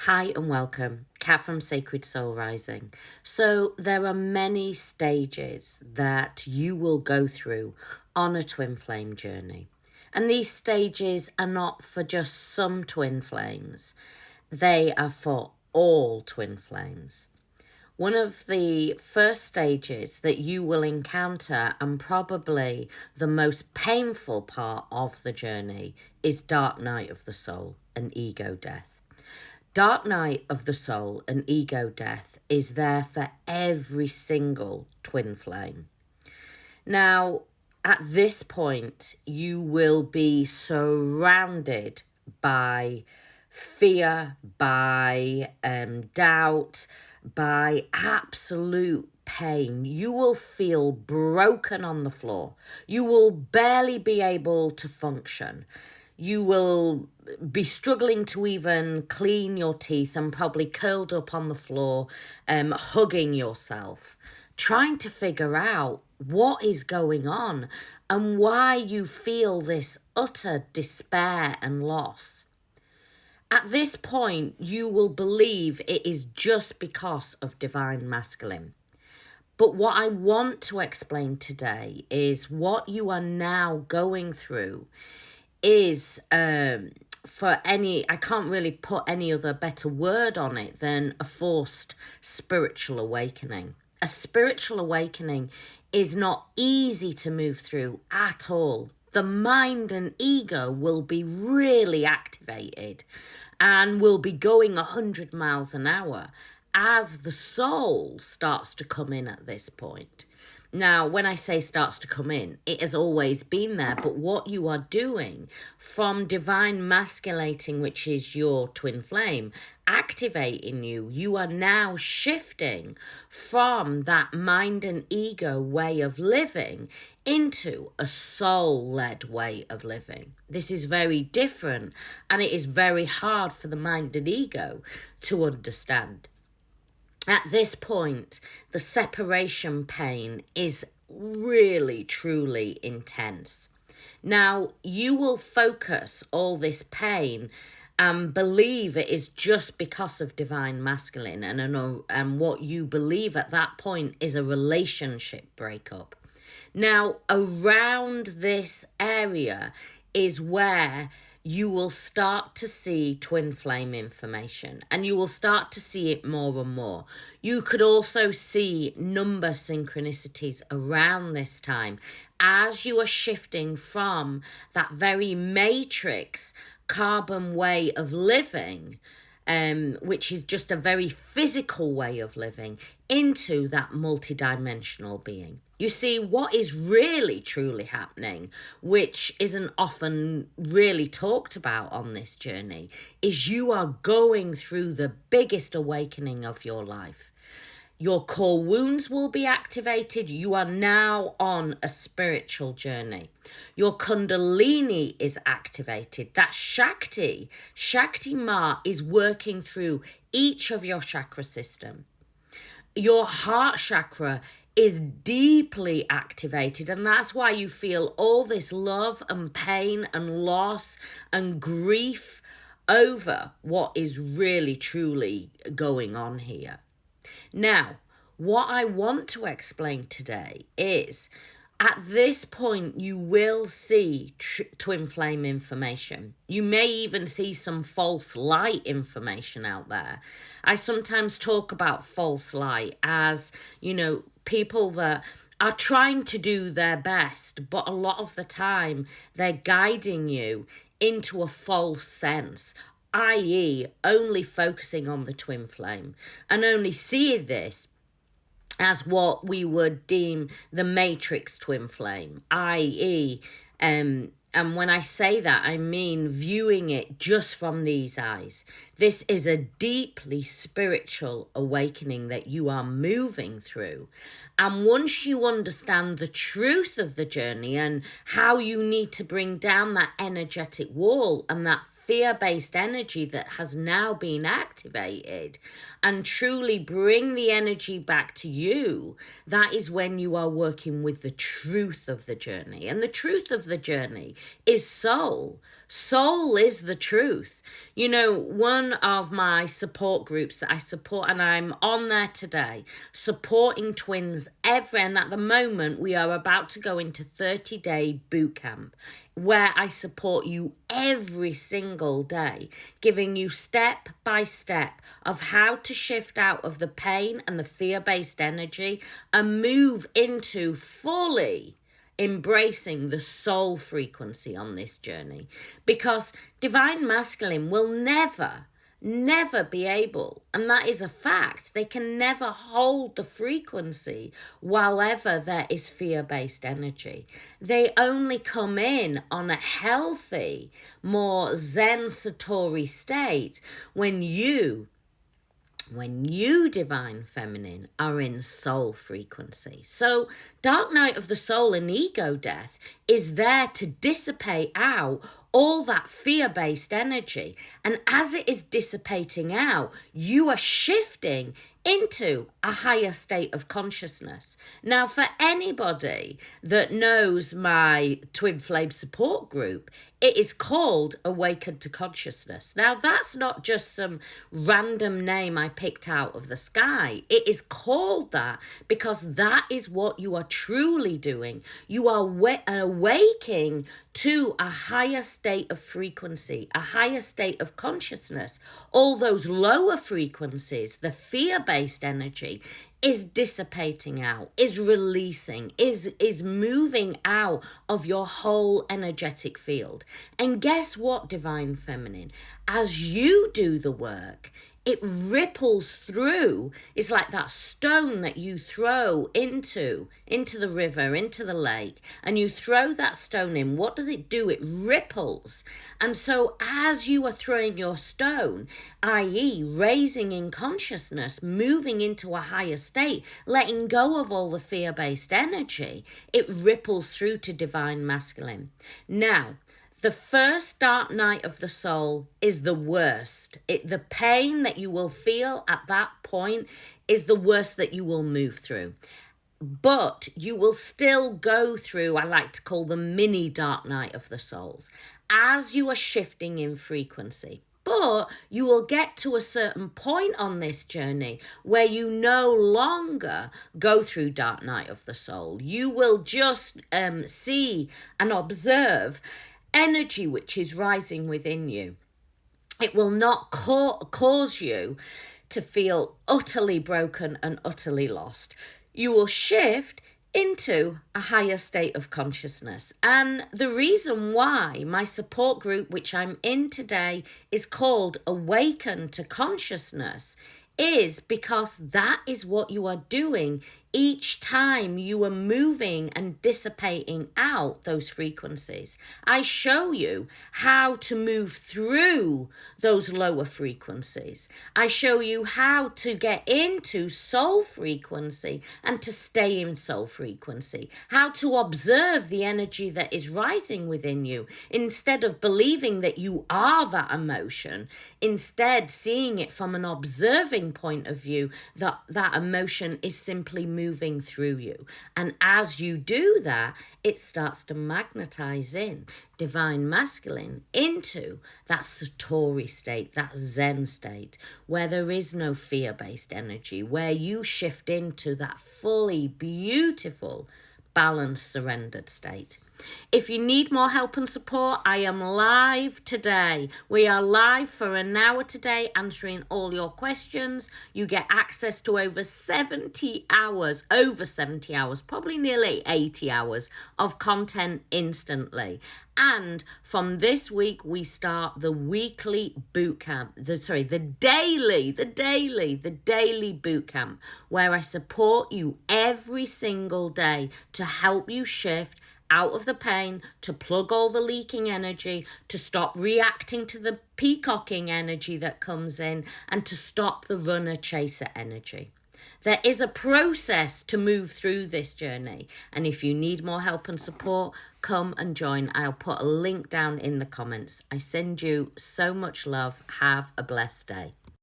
Hi and welcome, Kat from Sacred Soul Rising. So there are many stages that you will go through on a twin flame journey. And these stages are not for just some twin flames. They are for all twin flames. One of the first stages that you will encounter, and probably the most painful part of the journey, is dark night of the soul and ego death. Dark night of the soul and ego death is there for every single twin flame. Now, at this point, you will be surrounded by fear, by doubt, by absolute pain. You will feel broken on the floor. You will barely be able to function. You will be struggling to even clean your teeth and probably curled up on the floor, hugging yourself, trying to figure out what is going on and why you feel this utter despair and loss. At this point, you will believe it is just because of divine masculine. But what I want to explain today is what you are now going through is I can't really put any other better word on it than a forced spiritual awakening. A spiritual awakening is not easy to move through at all. The mind and ego will be really activated and will be going 100 miles an hour as the soul starts to come in at this point. Now, when I say starts to come in, it has always been there, but what you are doing from divine masculating, which is your twin flame, activating you, you are now shifting from that mind and ego way of living into a soul-led way of living. This is very different, and it is very hard for the mind and ego to understand. At this point, the separation pain is really, truly intense. Now, you will focus all this pain and believe it is just because of divine masculine, and what you believe at that point is a relationship breakup. Now, around this area is where you will start to see twin flame information, and you will start to see it more and more. You could also see number synchronicities around this time as you are shifting from that very matrix carbon way of living, which is just a very physical way of living, into that multidimensional being. You see, what is really truly happening, which isn't often really talked about on this journey, is you are going through the biggest awakening of your life. Your core wounds will be activated. You are now on a spiritual journey. Your Kundalini is activated. That Shakti Ma is working through each of your chakra system. Your heart chakra is deeply activated, and that's why you feel all this love and pain and loss and grief over what is really truly going on here. Now, what I want to explain today is, at this point, you will see twin flame information. You may even see some false light information out there. I sometimes talk about false light as, people that are trying to do their best, but a lot of the time they're guiding you into a false sense, i.e. only focusing on the twin flame and only seeing this as what we would deem the matrix twin flame, i.e. And when I say that, I mean viewing it just from these eyes. This is a deeply spiritual awakening that you are moving through. And once you understand the truth of the journey and how you need to bring down that energetic wall and that fear-based energy that has now been activated, and truly bring the energy back to you, that is when you are working with the truth of the journey. And the truth of the journey is soul. Soul is the truth. You know, one of my support groups that I support, and I'm on there today, supporting twins and at the moment we are about to go into 30-day boot camp where I support you every single day, giving you step by step of how to shift out of the pain and the fear-based energy and move into fully embracing the soul frequency on this journey, because divine masculine will never be able, and that is a fact, they can never hold the frequency while ever there is fear-based energy. They only come in on a healthy, more Zen Satori state when you divine feminine are in soul frequency. So dark night of the soul and ego death is there to dissipate out all that fear-based energy, and as it is dissipating out, you are shifting into a higher state of consciousness. Now, for anybody that knows my twin flame support group, it is called Awakened to Consciousness. Now, that's not just some random name I picked out of the sky. It is called that because that is what you are truly doing. You are awaking to a higher state of frequency, a higher state of consciousness. All those lower frequencies, the fear-based energy, is dissipating out, is releasing, is moving out of your whole energetic field. And guess what, divine feminine? As you do the work, it ripples through. It's like that stone that you throw into the river, into the lake, and you throw that stone in. What does it do? It ripples. And so as you are throwing your stone, i.e. raising in consciousness, moving into a higher state, letting go of all the fear-based energy, it ripples through to divine masculine. Now, the first dark night of the soul is the worst. The pain that you will feel at that point is the worst that you will move through. But you will still go through, I like to call the mini dark night of the souls, as you are shifting in frequency. But you will get to a certain point on this journey where you no longer go through dark night of the soul. You will just see and observe energy which is rising within you. It will not cause you to feel utterly broken and utterly lost. You will shift into a higher state of consciousness. And the reason why my support group, which I'm in today, is called Awaken to Consciousness is because that is what you are doing each time you are moving and dissipating out those frequencies. I show you how to move through those lower frequencies. I show you how to get into soul frequency and to stay in soul frequency, how to observe the energy that is rising within you instead of believing that you are that emotion, instead seeing it from an observing point of view that that emotion is simply moving through you. And as you do that, it starts to magnetize in divine masculine into that Satori state, that Zen state, where there is no fear-based energy, where you shift into that fully beautiful, balanced, surrendered state. If you need more help and support, I am live today. We are live for an hour today answering all your questions. You get access to over 70 hours, probably nearly 80 hours of content instantly. And from this week, we start the weekly boot camp, the daily boot camp, where I support you every single day to help you shift out of the pain, to plug all the leaking energy, to stop reacting to the peacocking energy that comes in, and to stop the runner chaser energy. There is a process to move through this journey, and if you need more help and support, come and join. I'll put a link down in the comments. I send you so much love. Have a blessed day.